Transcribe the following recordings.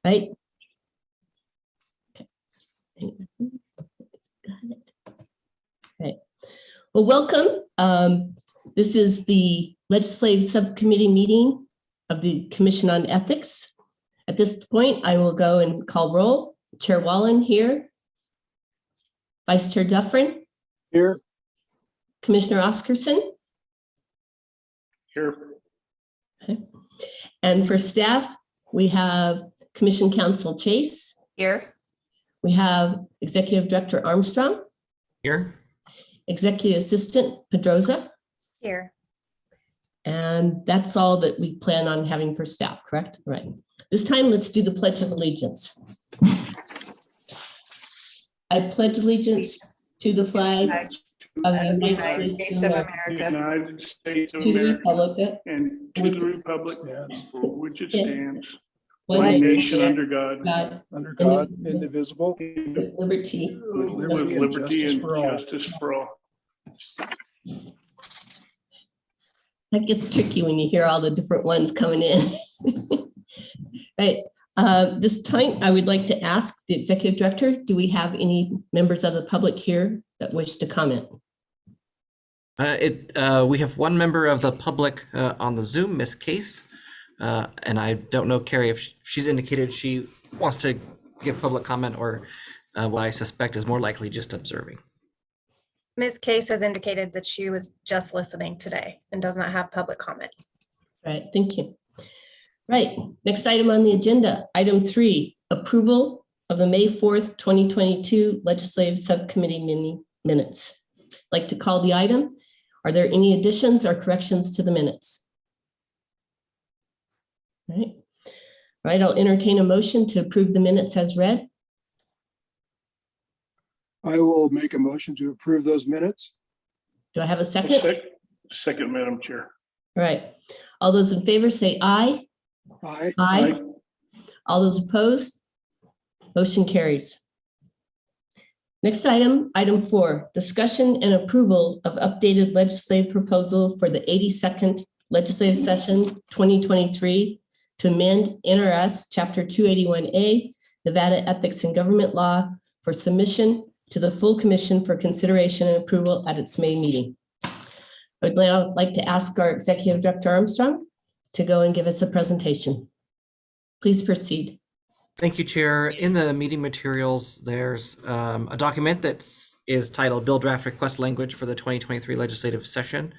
right? Right. Well, welcome. This is the Legislative Subcommittee meeting of the Commission on Ethics. At this point, I will go and call roll. Chair Wallen here. Vice Chair Dufferin. Here. Commissioner Oscarson. Here. Okay. And for staff, we have Commission Counsel Chase. Here. We have Executive Director Armstrong. Here. Executive Assistant Pedroza. Here. And that's all that we plan on having for staff, correct? Right. This time, let's do the Pledge of Allegiance. I pledge allegiance to the flag of the United States of America, United States of to the America, republic, and to the republic for which it stands, one one nation, nation under God, under God, indivisible, with liberty. with liberty and justice for all. That gets tricky when you hear all the different ones coming in. Right. This time, I would like to ask the Executive Director, do we have any members of the public here that wish to comment? We have one member of the public on the Zoom, Miss Case. And I don't know, Carrie, if she's indicated she wants to give public comment or what I suspect is more likely just observing. Ms. Case has indicated that she was just listening today and does not have public comment. Right, thank you. Right, next item on the agenda, item 3, approval of the May 4th, 2022 Legislative Subcommittee minutes. I'd like to call the item. Are there any additions or corrections to the minutes? All right, I'll entertain a motion to approve the minutes as read. I will make a motion to approve those minutes. Do I have a second? Second, Madam Chair. All right, all those in favor say aye. Aye. Aye. All those opposed? Motion carries. Next item, item 4, discussion and approval of updated legislative proposal for the 82nd legislative session 2023 to amend NRS Chapter 281A, Nevada Ethics and Government Law for submission to the full commission for consideration and approval at its May meeting. I would now like to ask our Executive Director Armstrong to go and give us a presentation. Please proceed. Thank you, Chair. In the meeting materials, there's a document that is titled Bill Draft Request Language for the 2023 legislative session.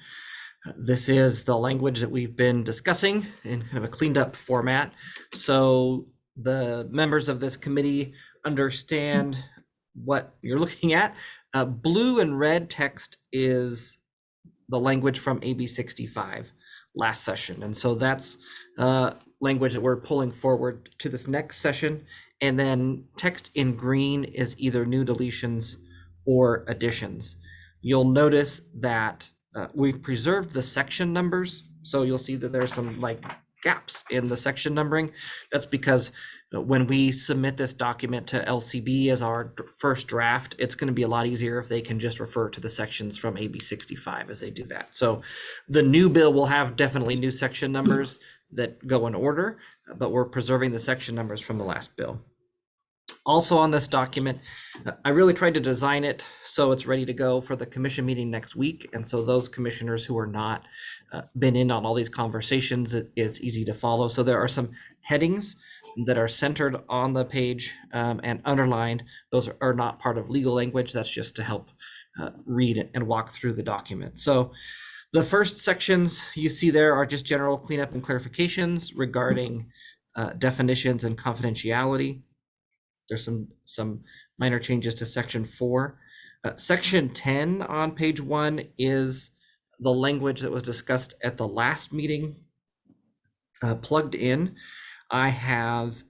This is the language that we've been discussing in kind of a cleaned up format. So the members of this committee understand what you're looking at. Blue and red text is the language from AB 65 last session. And so that's language that we're pulling forward to this next session. And then text in green is either new deletions or additions. You'll notice that we've preserved the section numbers. So you'll see that there's some like gaps in the section numbering. That's because when we submit this document to LCB as our first draft, it's going to be a lot easier if they can just refer to the sections from AB 65 as they do that. So the new bill will have definitely new section numbers that go in order, but we're preserving the section numbers from the last bill. Also on this document, I really tried to design it so it's ready to go for the commission meeting next week. And so those commissioners who are not been in on all these conversations, it's easy to follow. So there are some headings that are centered on the page and underlined. Those are not part of legal language. That's just to help read and walk through the document. So the first sections you see there are just general cleanup and clarifications regarding definitions and confidentiality. There's some minor changes to section 4. Section 10 on page 1 is the language that was discussed at the last meeting plugged in. I have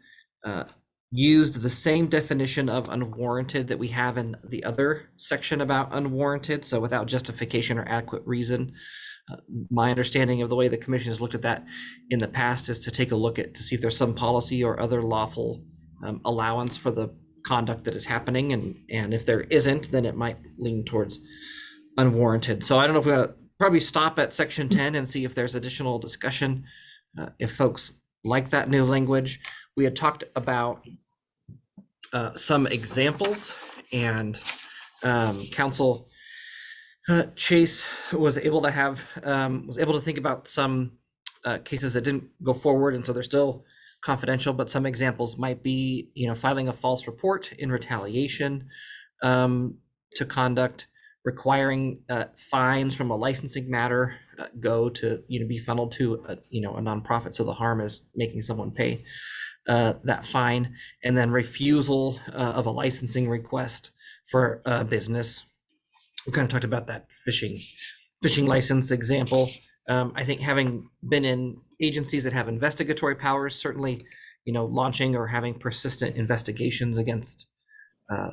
used the same definition of unwarranted that we have in the other section about unwarranted, so without justification or adequate reason. My understanding of the way the commission has looked at that in the past is to take a look at to see if there's some policy or other lawful allowance for the conduct that is happening, and if there isn't, then it might lean towards unwarranted. So I don't know if we're gonna probably stop at section 10 and see if there's additional discussion if folks like that new language. we had talked about some examples, and Council Chase was able to think about some cases that didn't go forward, and so they're still confidential, but some examples might be, filing a false report in retaliation to conduct, requiring fines from a licensing matter go to be funneled to a nonprofit, so the harm is making someone pay that fine, and then refusal of a licensing request for a business. We kind of talked about that fishing license example. I think having been in agencies that have investigatory powers, certainly, launching or having persistent investigations against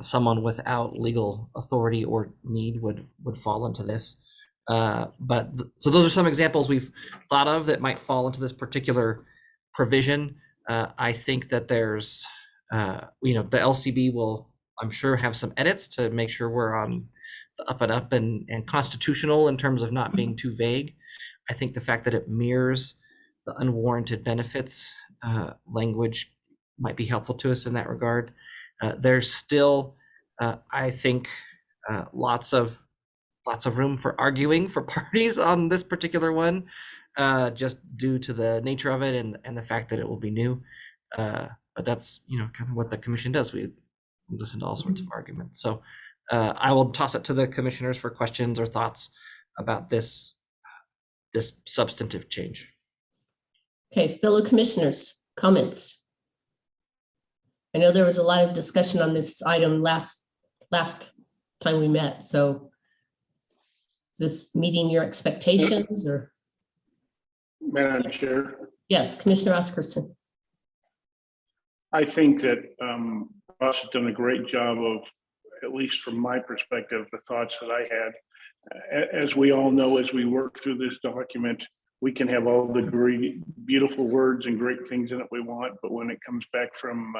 someone without legal authority or need would fall into this. So those are some examples we've thought of that might fall into this particular provision. I think that there's, the LCB will, I'm sure, have some edits to make sure we're on the up and up and constitutional in terms of not being too vague. I think the fact that it mirrors the unwarranted benefits language might be helpful to us in that regard. There's still, I think, lots of room for arguing for parties on this particular one, just due to the nature of it and the fact that it will be new. But that's kind of what the commission does. We listen to all sorts of arguments. So I will toss it to the commissioners for questions or thoughts about this substantive change. Okay, fellow commissioners, comments? I know there was a lot of discussion on this item last time we met, so is this meeting your expectations or? Madam Chair, Yes, Commissioner Oscarson. I think that Ross has done a great job of, at least from my perspective, the thoughts that I had. As we all know, as we work through this document, we can have all the great, beautiful words and great things in it we want, but when it comes back from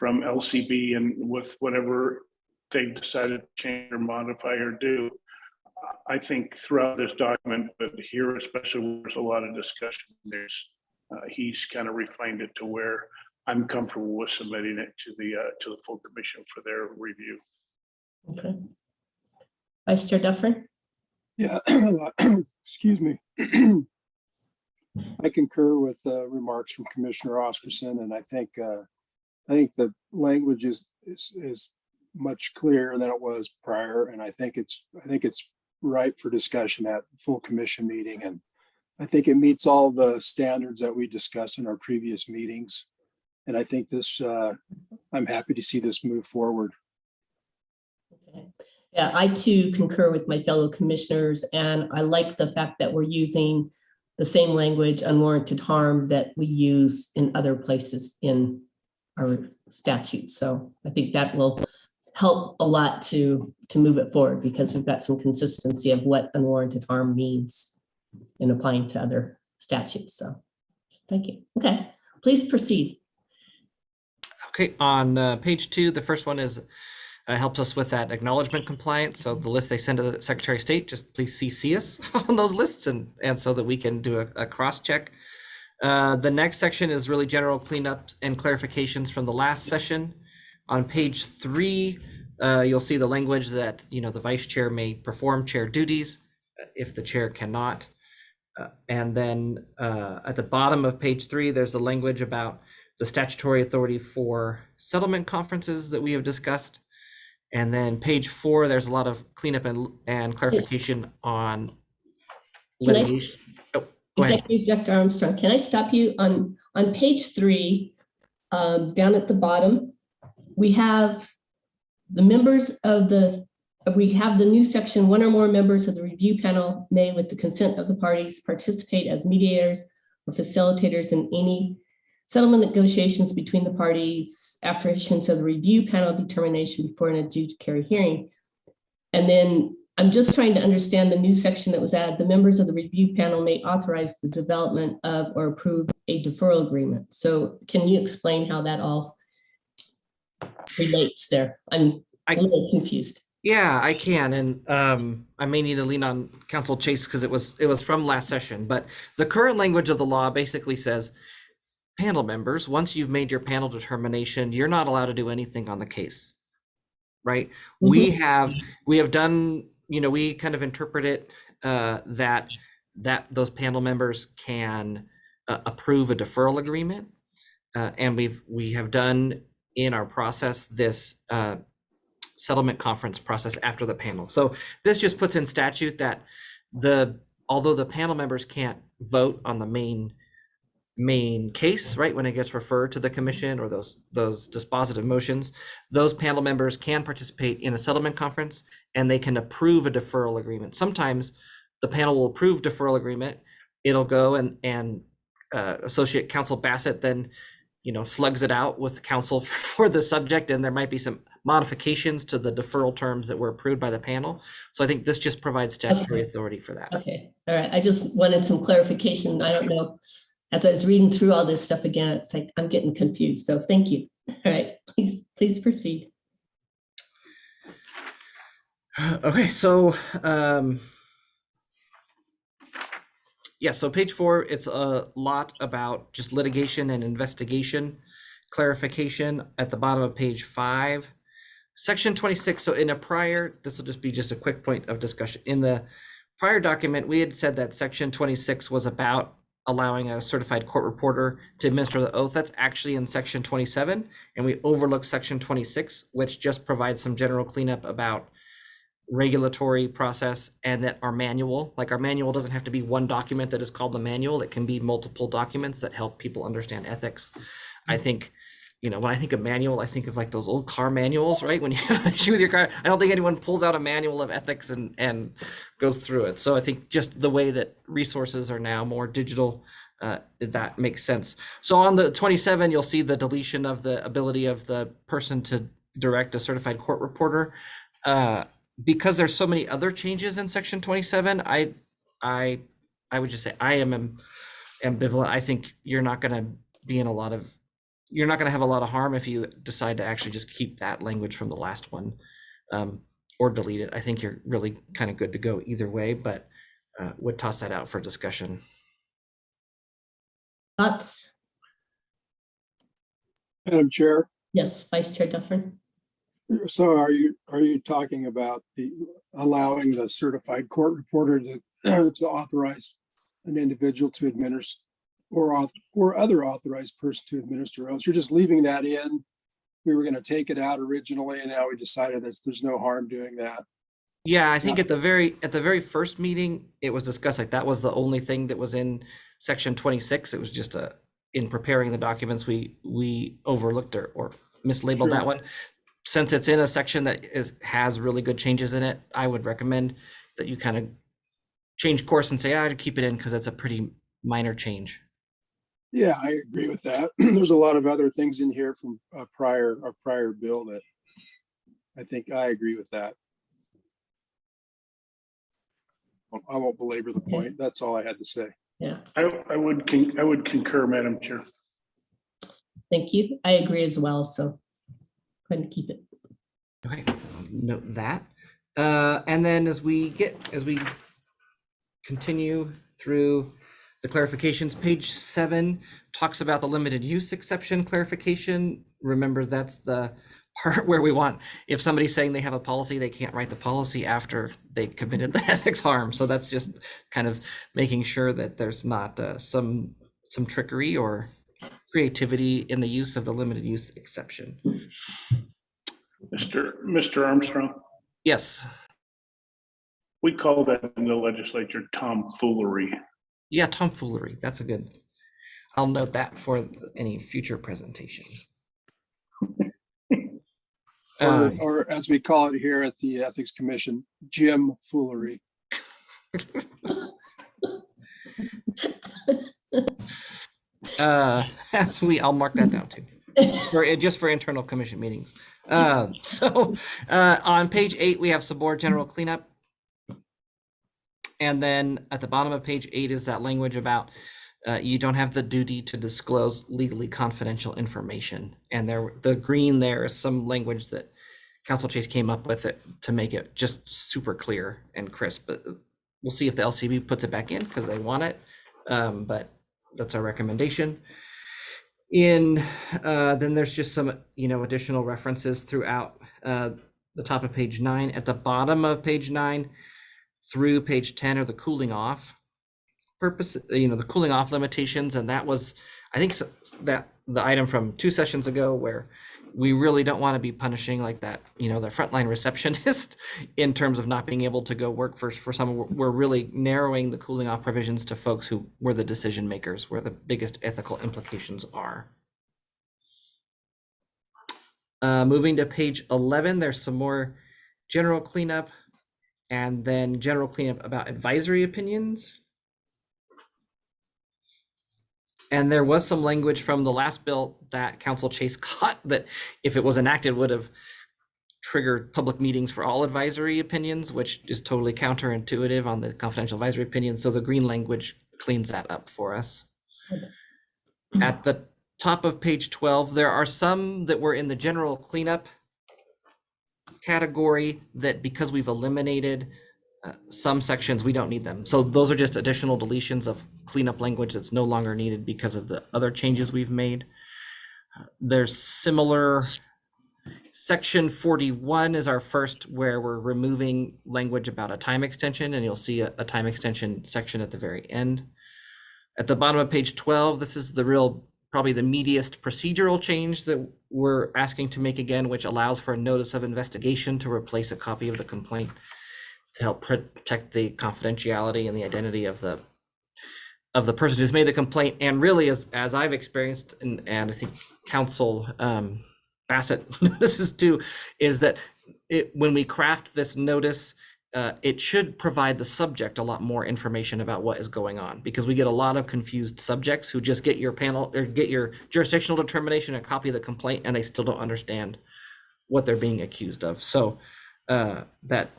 LCB and with whatever they've decided to change or modify or do, I think throughout this document, but here especially, there's a lot of discussion. He's kind of refined it to where I'm comfortable with submitting it to the full commission for their review. Okay. Vice Chair Dufferin? Yeah, excuse me. I concur with remarks from Commissioner Oscarson, and I think the language is much clearer than it was prior, and I think it's ripe for discussion at full commission meeting, and I think it meets all the standards that we discussed in our previous meetings. And I think this, I'm happy to see this move forward. Okay. Yeah, I too concur with my fellow commissioners, and I like the fact that we're using the same language, unwarranted harm, that we use in other places in our statutes. So I think that will help a lot to move it forward, because we've got some consistency of what unwarranted harm means in applying to other statutes. So thank you. Okay, please proceed. Okay, on page 2, the first one is helps us with that acknowledgement compliance. So the list they send to the Secretary of State, just please CC us on those lists, and so that we can do a cross check. The next section is really general cleanup and clarifications from the last session. On page 3, you'll see the language that the vice chair may perform chair duties if the chair cannot. And then at the bottom of page 3, there's the language about the statutory authority for settlement conferences that we have discussed. And then page 4, there's a lot of cleanup and clarification on litigation. Oh, go ahead. Executive Director Armstrong, can I stop you on page 3, down at the bottom? We have the members of we have the new section, one or more members of the review panel may, with the consent of the parties, participate as mediators or facilitators in any settlement negotiations between the parties after issuance of the review panel determination before an adjudicatory hearing. And then I'm just trying to understand the new section that was added. The members of the review panel may authorize the development of or approve a deferral agreement. So can you explain how that all relates there? I'm a little confused. Yeah, I can, and I may need to lean on Council Chase because it was from last session. But the current language of the law basically says panel members, once you've made your panel determination, you're not allowed to do anything on the case, right? We have done, we kind of interpret it that those panel members can approve a deferral agreement, and we have done in our process this settlement conference process after the panel. So this just puts in statute that although the panel members can't vote on the main case, right, when it gets referred to the commission or those dispositive motions, those panel members can participate in a settlement conference and they can approve a deferral agreement. Sometimes the panel will approve deferral agreement. It'll go and Associate Counsel Bassett then slugs it out with counsel for the subject, and there might be some modifications to the deferral terms that were approved by the panel. So I think this just provides statutory authority for that. Okay, all right. I just wanted some clarification. I don't know. As I was reading through all this stuff again, it's like I'm getting confused. So thank you. All right, please proceed. Okay, so yeah, so page 4, it's a lot about just litigation and investigation clarification at the bottom of page 5. Section 26, so in a prior, this will just be a quick point of discussion. In the prior document, we had said that section 26 was about allowing a certified court reporter to administer the oath. That's actually in section 27, and we overlooked section 26, which just provides some general cleanup about regulatory process, and that our manual doesn't have to be one document that is called the manual. It can be multiple documents that help people understand ethics. I think, when I think of manual, I think of like those old car manuals, right? When you have an issue with your car, I don't think anyone pulls out a manual of ethics and goes through it. So I think just the way that resources are now more digital, that makes sense. So on the 27, you'll see the deletion of the ability of the person to direct a certified court reporter. Because there's so many other changes in section 27, I would just say I am ambivalent. I think you're not going to have a lot of harm if you decide to actually just keep that language from the last one, or delete it. I think you're really kind of good to go either way, but would toss that out for discussion. Thoughts? Madam Chair, Yes, Vice Chair Dufferin. so are you talking about allowing the certified court reporter to authorize an individual to administer or other authorized person to administer oaths? You're just leaving that in. We were going to take it out originally, and now we decided that there's no harm doing that. Yeah, I think at the very first meeting, it was discussed like that was the only thing that was in section 26. It was just in preparing the documents, we overlooked or mislabeled Sure. that one. Since it's in a section that has really good changes in it, I would recommend that you kind of change course and say, I'd keep it in because it's a pretty minor change. Yeah, I agree with that. There's a lot of other things in here from a prior bill that I think I agree with that. I won't belabor the point. That's all I had to say. Yeah, I would concur, Madam Chair. thank you. I agree as well. So going to keep it. Okay, note that. And then as we continue through the clarifications, page 7 talks about the limited use exception clarification. Remember, that's the part where we want, if somebody's saying they have a policy, they can't write the policy after they committed the ethics harm. So that's just kind of making sure that there's not some trickery or creativity in the use of the limited use exception. Mr. Armstrong, Yes. we call that in the legislature tomfoolery. Yeah, tomfoolery. That's a good. I'll note that for any future presentation. Or as we call it here at the Ethics Commission, Jim foolery. I'll mark that down too. Just for internal commission meetings. So on page 8, we have some more general cleanup. And then at the bottom of page 8 is that language about you don't have the duty to disclose legally confidential information. And the green there is some language that Council Chase came up with it to make it just super clear and crisp. But we'll see if the LCB puts it back in because they want it. But that's our recommendation. Then there's just some, additional references throughout the top of page 9. At the bottom of page 9 through page 10 are the cooling off the cooling off limitations. And that was, I think, that the item from 2 sessions ago where we really don't want to be punishing like that, the frontline receptionist in terms of not being able to go work for someone. We're really narrowing the cooling off provisions to folks who were the decision makers, where the biggest ethical implications are. Moving to page 11, there's some more general cleanup, and then general cleanup about advisory opinions. And there was some language from the last bill that Council Chase caught that, if it was enacted, would have triggered public meetings for all advisory opinions, which is totally counterintuitive on the confidential advisory opinion. So the green language cleans that up for us. At the top of page 12, there are some that were in the general cleanup category that, because we've eliminated some sections, we don't need them. So those are just additional deletions of cleanup language that's no longer needed because of the other changes we've made. There's similar. Section 41 is our first, where we're removing language about a time extension, and you'll see a time extension section at the very end. At the bottom of page 12, this is probably the meatiest procedural change that we're asking to make again, which allows for a notice of investigation to replace a copy of the complaint to help protect the confidentiality and the identity of the person who's made the complaint. And really, as I've experienced, and I think Council Bassett notices too, is that when we craft this notice, it should provide the subject a lot more information about what is going on, because we get a lot of confused subjects who just get your panel or get your jurisdictional determination and copy of the complaint, and they still don't understand what they're being accused of. So that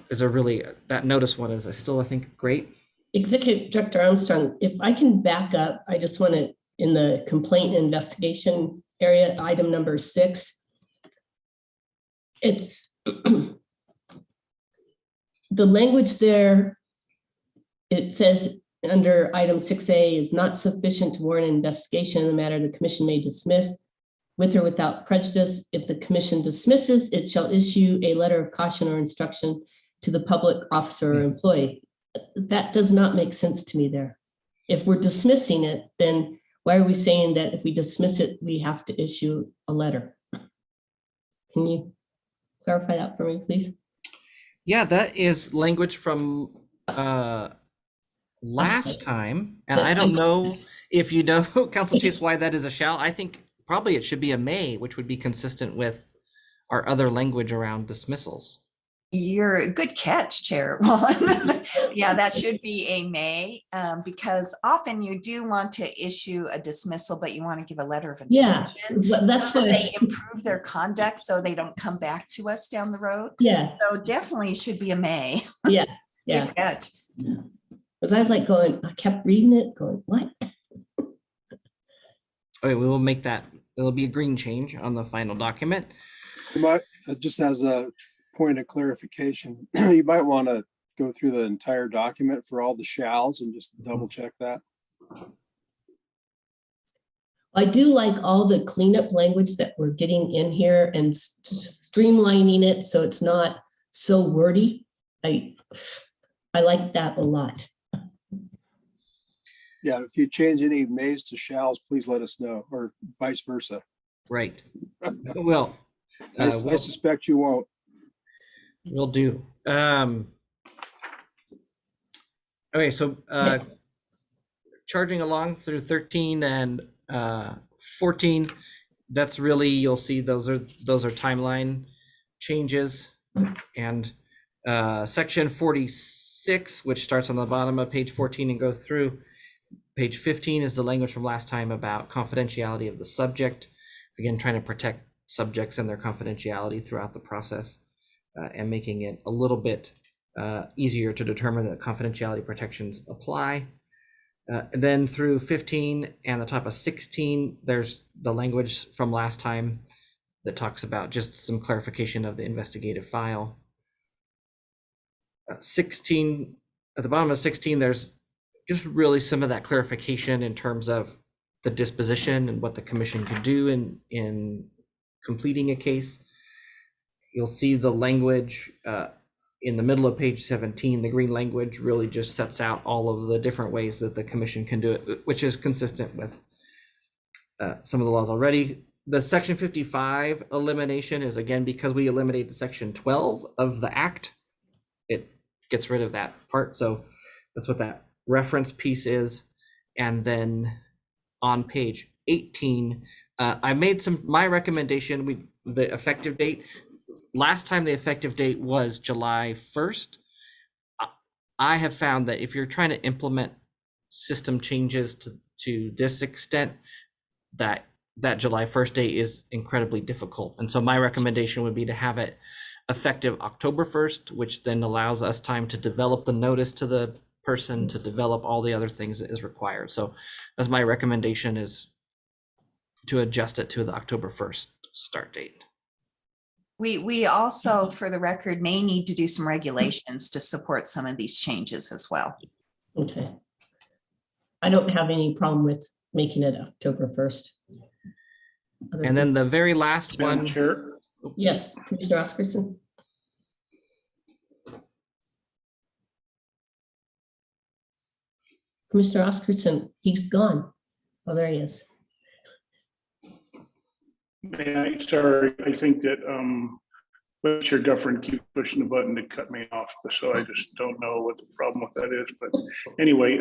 notice one is still, I think, great. Executive Director Armstrong, if I can back up, I just want to, in the complaint investigation area, item number 6, it's the language there. It says under item 6A is not sufficient to warrant an investigation in the matter the commission may dismiss with or without prejudice. If the commission dismisses, it shall issue a letter of caution or instruction to the public officer or employee. That does not make sense to me there. If we're dismissing it, then why are we saying that if we dismiss it, we have to issue a letter? Can you clarify that for me, please? Yeah, that is language from last time. And I don't know if you know, Council Chase, why that is a shall. I think probably it should be a may, which would be consistent with our other language around dismissals. You're a good catch, Chair. Well, yeah, that should be a may, because often you do want to issue a dismissal, but you want to give a letter of instruction. Yeah, that's so what they improve their conduct so they don't come back to us down the road. Yeah. So definitely should be a may. Yeah. Good catch. Because I was like I kept reading it, going, what? Okay, we will make that. It'll be a green change on the final document. Just as a point of clarification, you might want to go through the entire document for all the shalls and just double check that. I do like all the cleanup language that we're getting in here and streamlining it so it's not so wordy. I like that a lot. Yeah, if you change any mays to shalls, please let us know, or vice versa. Right. Well, I suspect you won't. Will do. Okay, so charging along through 13 and 14, that's really, you'll see those are timeline changes. And section 46, which starts on the bottom of page 14 and goes through page 15, is the language from last time about confidentiality of the subject. Again, trying to protect subjects and their confidentiality throughout the process, and making it a little bit easier to determine that confidentiality protections apply. Then through 15 and the top of 16, there's the language from last time that talks about just some clarification of the investigative file. 16, at the bottom of 16, there's just really some of that clarification in terms of the disposition and what the commission can do in completing a case. You'll see the language in the middle of page 17. The green language really just sets out all of the different ways that the commission can do it, which is consistent with some of the laws already. The section 55 elimination is, again, because we eliminated section 12 of the act, it gets rid of that part. So that's what that reference piece is. And then on page 18, I made my recommendation, the effective date. Last time the effective date was July 1st. I have found that if you're trying to implement system changes to this extent, that July 1st date is incredibly difficult. And so my recommendation would be to have it effective October 1st, which then allows us time to develop the notice to the person, to develop all the other things that is required. So that's my recommendation, is to adjust it to the October 1st start date. We also, for the record, may need to do some regulations to support some of these changes as well. Okay. I don't have any problem with making it October 1st. And then the very last Madam one. Chair, Yes, Commissioner Oscarson. Commissioner Oscarson, he's gone. Oh, there he is. sorry, I think that Mr. Dufferin keeps pushing the button to cut me off, so I just don't know what the problem with that is. But anyway,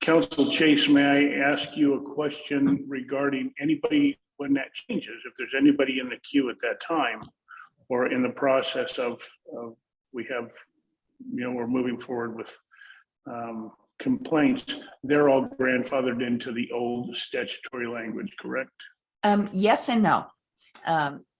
Council Chase, may I ask you a question regarding anybody when that changes? If there's anybody in the queue at that time, or in the process of we have, we're moving forward with complaints, they're all grandfathered into the old statutory language, correct? Yes and no.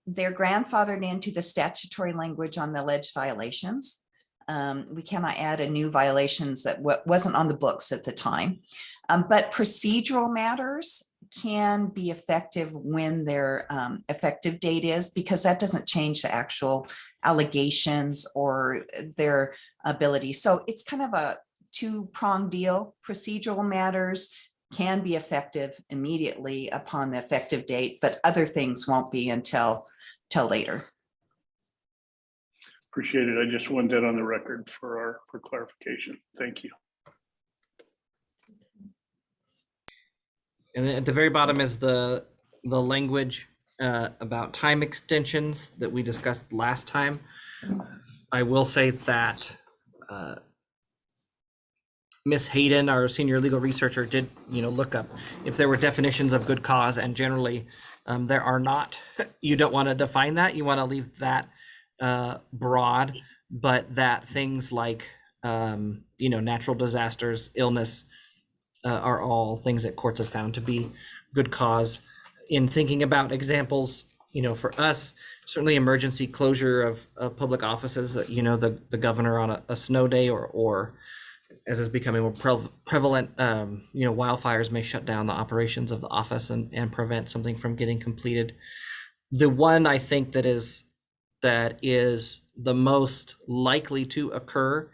They're grandfathered into the statutory language on the alleged violations. We cannot add a new violations that wasn't on the books at the time. But procedural matters can be effective when their effective date is, because that doesn't change the actual allegations or their ability. So it's kind of a two-pronged deal. Procedural matters can be effective immediately upon the effective date, but other things won't be until later. Appreciate it. I just wanted that on the record for clarification. Thank you. And then at the very bottom is the language about time extensions that we discussed last time. I will say that Ms. Hayden, our senior legal researcher, did look up if there were definitions of good cause, and generally there are not. You don't want to define that. You want to leave that broad, but that things like natural disasters, illness, are all things that courts have found to be good cause. In thinking about examples, for us, certainly emergency closure of public offices, the governor on a snow day, or as is becoming more prevalent, wildfires may shut down the operations of the office and prevent something from getting completed. The one I think that is the most likely to occur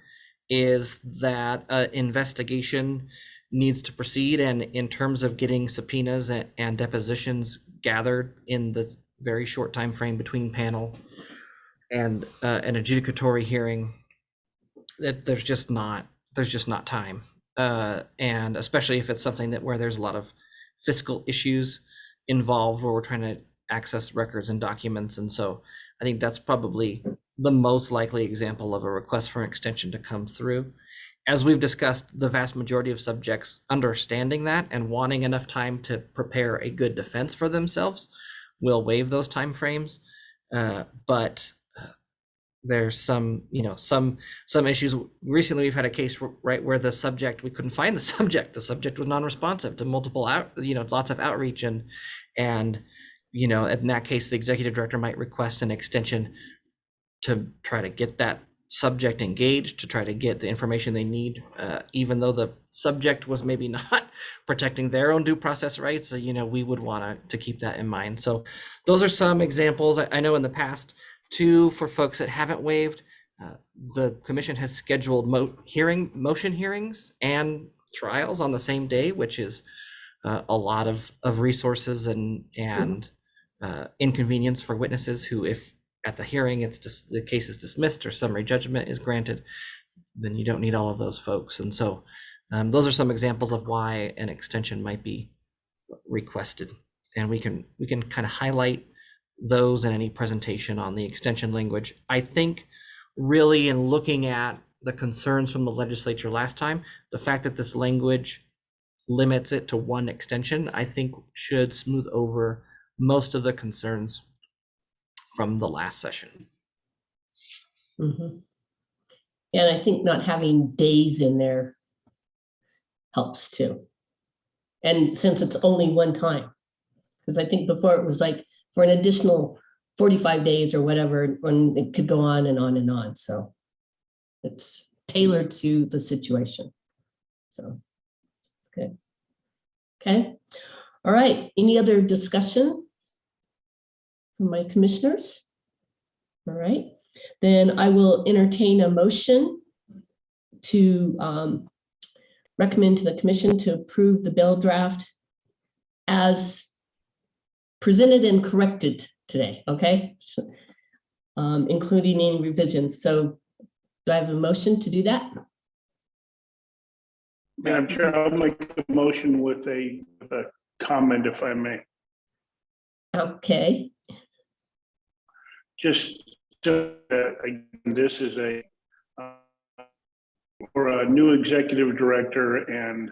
is that investigation needs to proceed, and in terms of getting subpoenas and depositions gathered in the very short time frame between panel and an adjudicatory hearing, that there's just not time, and especially if it's something where there's a lot of fiscal issues involved, where we're trying to access records and documents. And so I think that's probably the most likely example of a request for an extension to come through. As we've discussed, the vast majority of subjects understanding that and wanting enough time to prepare a good defense for themselves will waive those time frames. But there's some issues. Recently, we've had a case where the subject, we couldn't find the subject. The subject was non-responsive to multiple lots of outreach, and in that case, the executive director might request an extension to try to get that subject engaged, to try to get the information they need, even though the subject was maybe not protecting their own due process rights. We would want to keep that in mind. So those are some examples. I know in the past too, for folks that haven't waived, the commission has scheduled motion hearings and trials on the same day, which is a lot of resources and inconvenience for witnesses who, if at the hearing it's just the case is dismissed or summary judgment is granted, then you don't need all of those folks. And so those are some examples of why an extension might be requested. And we can kind of highlight those in any presentation on the extension language. I think really in looking at the concerns from the legislature last time, the fact that this language limits it to one extension, I think should smooth over most of the concerns from the last session. Mhm. And I think not having days in there helps too. And since it's only one time, because I think before it was like for an additional 45 days or whatever, when it could go on and on and on. So it's tailored to the situation. So it's good. Okay. All right. Any other discussion from my commissioners? All right. Then I will entertain a motion to recommend to the commission to approve the bill draft as presented and corrected today, okay? So, including any revisions. So do I have a motion to do that? Madam Chair, I'll make the motion with a comment, if I may. Okay. Just again, this is for a new executive director, and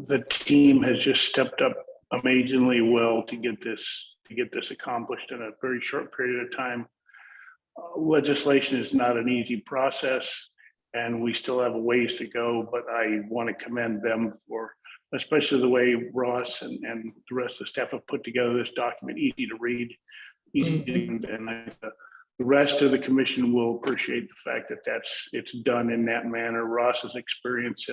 the team has just stepped up amazingly well to get this accomplished in a very short period of time. Legislation is not an easy process, and we still have a ways to go, but I want to commend them for especially the way Ross and the rest of the staff have put together this document, easy to read, easy to, and the rest of the commission will appreciate the fact that it's done in that manner. Ross's experience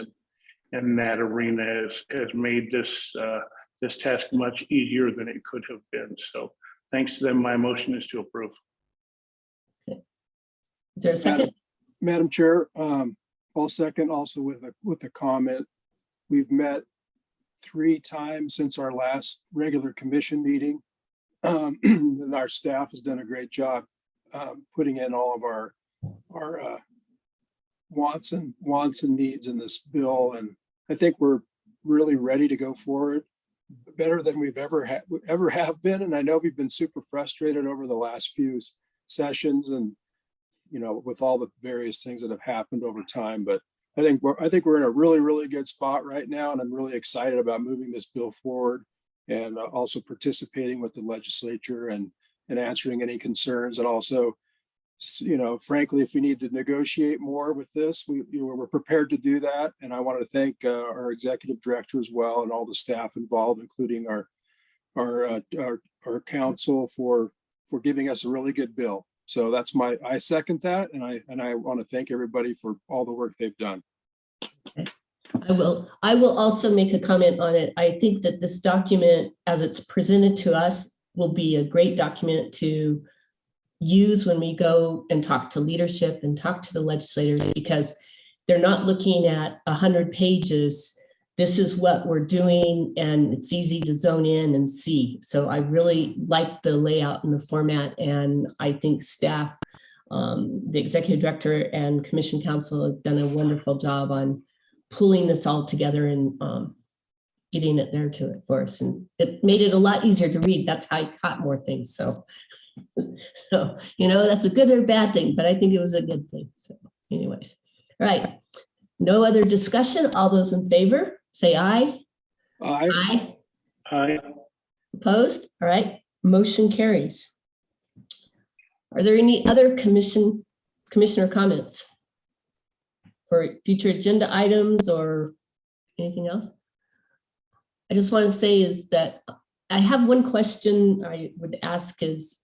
in that arena has made this task much easier than it could have been. So thanks to them, my motion is to approve. Is there a second? Madam Chair, I'll second also with a comment. We've met 3 times since our last regular commission meeting. And our staff has done a great job putting in all of our wants and needs in this bill. And I think we're really ready to go forward, better than we've ever have been. And I know we've been super frustrated over the last few sessions and, you know, with all the various things that have happened over time, but I think we're in a really, really good spot right now. And I'm really excited about moving this bill forward and also participating with the legislature and answering any concerns. And also, you know, frankly, if we need to negotiate more with this, we're prepared to do that. And I want to thank our executive director as well and all the staff involved, including our council for giving us a really good bill. So that's I second that. And I want to thank everybody for all the work they've done. I will also make a comment on it. I think that this document, as it's presented to us, will be a great document to use when we go and talk to leadership and talk to the legislators, because they're not looking at 100 pages. This is what we're doing, and it's easy to zone in and see. So I really like the layout and the format, and I think staff, the executive director and commission council have done a wonderful job on pulling this all together and getting it there to it for us. And it made it a lot easier to read. That's how I caught more things. So, you know, that's a good or bad thing, but I think it was a good thing. So anyways, all right. No other discussion. All those in favor, say aye. Aye. Aye. Aye. Opposed? All right. Motion carries. Are there any other commissioner comments for future agenda items or anything else? I just want to say is that I have one question I would ask is,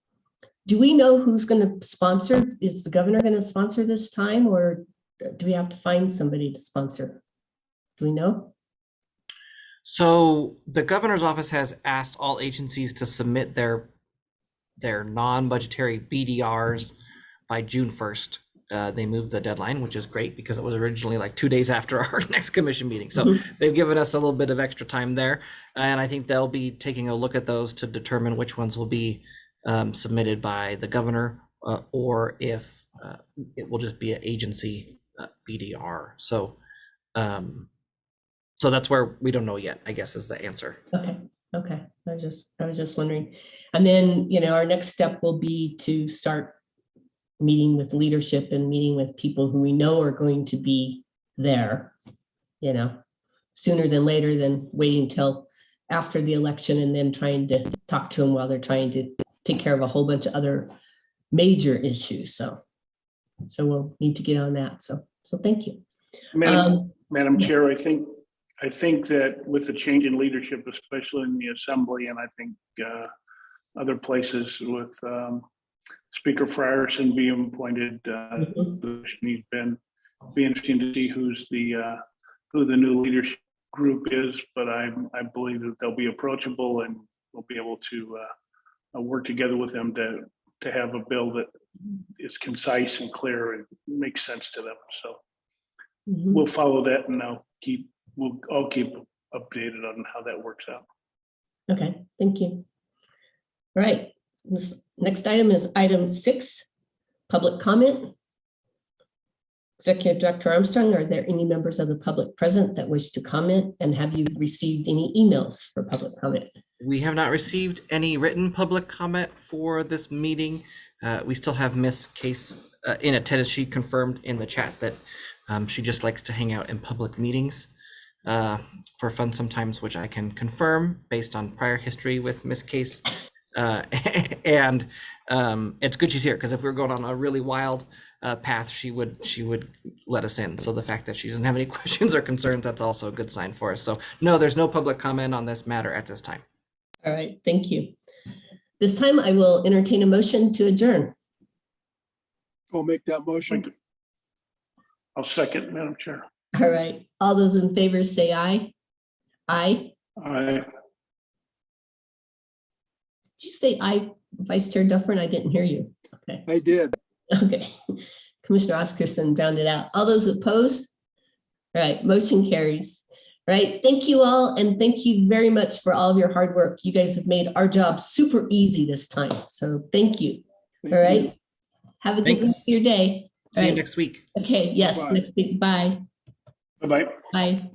do we know who's going to sponsor? Is the governor going to sponsor this time, or do we have to find somebody to sponsor? Do we know? So the governor's office has asked all agencies to submit their non-budgetary BDRs by June 1st. they moved the deadline, which is great because it was originally like 2 days after our next commission meeting. So Mhm. they've given us a little bit of extra time there. And I think they'll be taking a look at those to determine which ones will be submitted by the governor or if it will just be an agency BDR. So that's where we don't know yet, I guess, is the answer. Okay, okay. I was just wondering. And then, our next step will be to start meeting with leadership and meeting with people who we know are going to be there, sooner than later than waiting till after the election and then trying to talk to them while they're trying to take care of a whole bunch of other major issues. So we'll need to get on that. So thank you. Madam Chair, I think that with the change in leadership, especially in the assembly, and I think other places with Speaker Frierson being appointed, he's been be interesting to see who the new leadership group is. But I believe that they'll be approachable and we'll be able to work together with them to have a bill that is concise and clear and makes sense to them. So we'll follow that, and we'll all keep updated on how that works out. Okay, thank you. All right, this next item is item 6, public comment. Executive Director Armstrong, are there any members of the public present that wish to comment? And have you received any emails for public comment? We have not received any written public comment for this meeting. We still have Miss Case in attendance. She confirmed in the chat that she just likes to hang out in public meetings for fun sometimes, which I can confirm based on prior history with Miss Case. And it's good she's here, because if we were going on a really wild path, she would let us in. So the fact that she doesn't have any questions or concerns, that's also a good sign for us. So no, there's no public comment on this matter at this time. All right, thank you. This time I will entertain a motion to adjourn. I'll make that motion. I'll second, Madam Chair. All right, all those in favor say aye. Aye. Aye. Did you say aye, Vice Chair Dufferin? I didn't hear you. Okay. I did. Okay. Commissioner Oscarson rounded out. All those opposed? All right, motion carries. All right, thank you all, and thank you very much for all of your hard work. You guys have made our job super easy this time, so thank you. Thank All right, you. have a good Thanks. rest of your day. See you All right. next week. Okay, yes, Bye-bye. next week. Bye. Bye-bye. Bye.